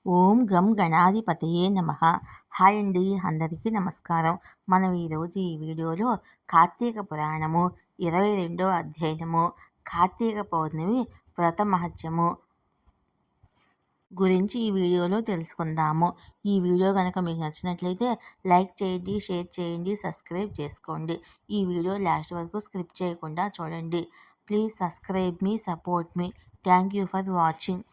ఓం గం గణాధిపతయే నమః. హాయ్ అండి, అందరికీ నమస్కారం. మనం ఈరోజు ఈ వీడియోలో కార్తీక పురాణము 22వ అధ్యాయము కార్తీక పౌర్ణమి వ్రత మహత్యము గురించి ఈ వీడియోలో తెలుసుకుందాము. ఈ వీడియో కనుక మీకు నచ్చినట్లయితే లైక్ చేయండి, షేర్ చేయండి, సబ్స్క్రైబ్ చేసుకోండి. ఈ వీడియో లాస్ట్ వరకు స్కిప్ చేయకుండా చూడండి. Please subscribe me, support me. Thank you for watching.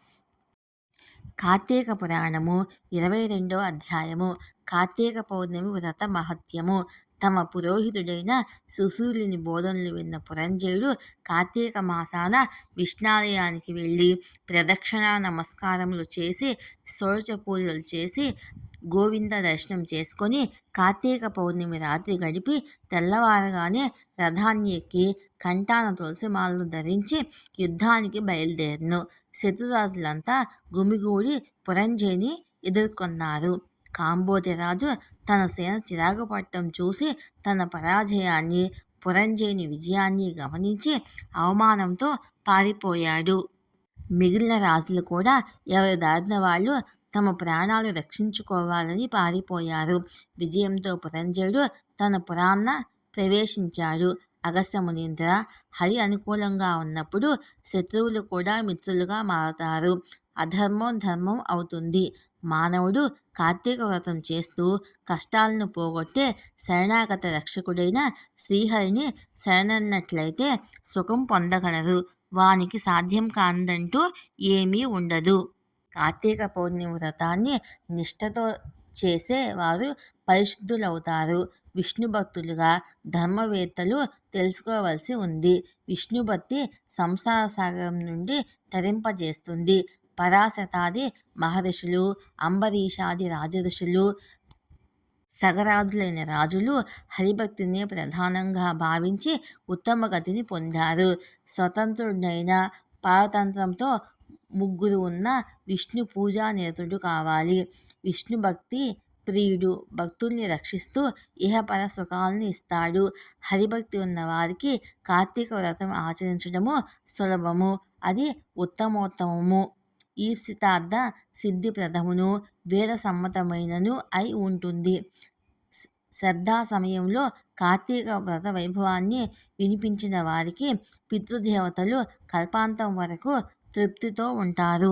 Karthika Puranam 22వ అధ్యాయము కార్తీక పౌర్ణమి వ్రత మహత్యము. తమ పురోహితుడైన సుశీలుని బోధనలు విన్న పురంజయుడు కార్తీక మాసాన విష్ణాలయానికి వెళ్ళి ప్రదక్షిణా నమస్కారములు చేసి షోడశ పూజలు చేసి గోవింద దర్శనం చేసుకొని కార్తీక పౌర్ణమి రాత్రి గడిపి తెల్లవారగానే రథాన్ని ఎక్కి కంఠాన తులసిమాలను ధరించి యుద్ధానికి బయలుదేరను. శత్రురాజులంతా గుమిగూడి పురంజయుని ఎదుర్కొన్నారు. కాంబోజరాజు తన సేన చిరాకుపట్టం చూసి తన పరాజయాన్ని, పురంజయుని విజయాన్ని గమనించి అవమానంతో పారిపోయాడు. మిగిలిన రాజులు కూడా ఎవరి దారిన వాళ్ళు తమ ప్రాణాలు రక్షించుకోవాలని పారిపోయారు. విజయంతో పురంజయుడు తన పురాన్న ప్రవేశించాడు. అగస్త్య మునీంద్ర, హరి అనుకూలంగా ఉన్నప్పుడు శత్రువులు కూడా మిత్రులుగా మారతారు. అధర్మం ధర్మం అవుతుంది. మానవుడు కార్తీక వ్రతం చేస్తూ కష్టాలను పోగొట్టే శరణాగత రక్షకుడైన శ్రీహరిని శరణన్నట్లయితే సుఖం పొందగలరు. వానికి సాధ్యం కానిదంటూ ఏమీ ఉండదు. కార్తీక పౌర్ణమి వ్రతాన్ని నిష్ఠతో చేసే వారు పరిశుద్ధులవుతారు. విష్ణు భక్తులుగా ధర్మవేత్తలు తెలుసుకోవలసి ఉంది. విష్ణుభక్తి సంసార సాగరం నుండి తరింపజేస్తుంది. పరాశతాది మహర్షులు, అంబరీషాది రాజఋషులు, సగరాదులైన రాజులు హరిభక్తిని ప్రధానంగా భావించి ఉత్తమ గతిని పొందారు. స్వతంత్రుడైన పరతంత్రంతో ముగ్గురు ఉన్న విష్ణు పూజా నిరతుడు కావాలి. విష్ణు భక్తి ప్రియుడు, భక్తుల్ని రక్షిస్తూ ఇహపర సుఖాలను ఇస్తాడు. హరిభక్తి ఉన్న వారికి కార్తీక వ్రతం ఆచరించడము సులభము, అది ఉత్తమోత్తమము, ఈప్సితార్థ సిద్ధిప్రదమును, వేద సమ్మతమైనను అయి ఉంటుంది. శ్రద్ధా సమయంలో కార్తీక వ్రత వైభవాన్ని వినిపించిన వారికి పితృదేవతలు కల్పాంతం వరకు తృప్తితో ఉంటారు.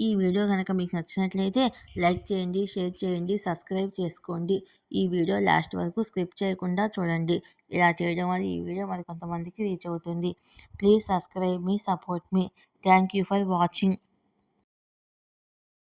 ఈ వీడియో కనుక మీకు నచ్చినట్లయితే లైక్ చేయండి, షేర్ చేయండి, సబ్స్క్రైబ్ చేసుకోండి. ఈ వీడియో లాస్ట్ వరకు స్కిప్ చేయకుండా చూడండి. ఇలా చేయడం వల్ల ఈ వీడియో మరి కొంతమందికి రీచ్ అవుతుంది. Please subscribe me, support me. Thank you for watching.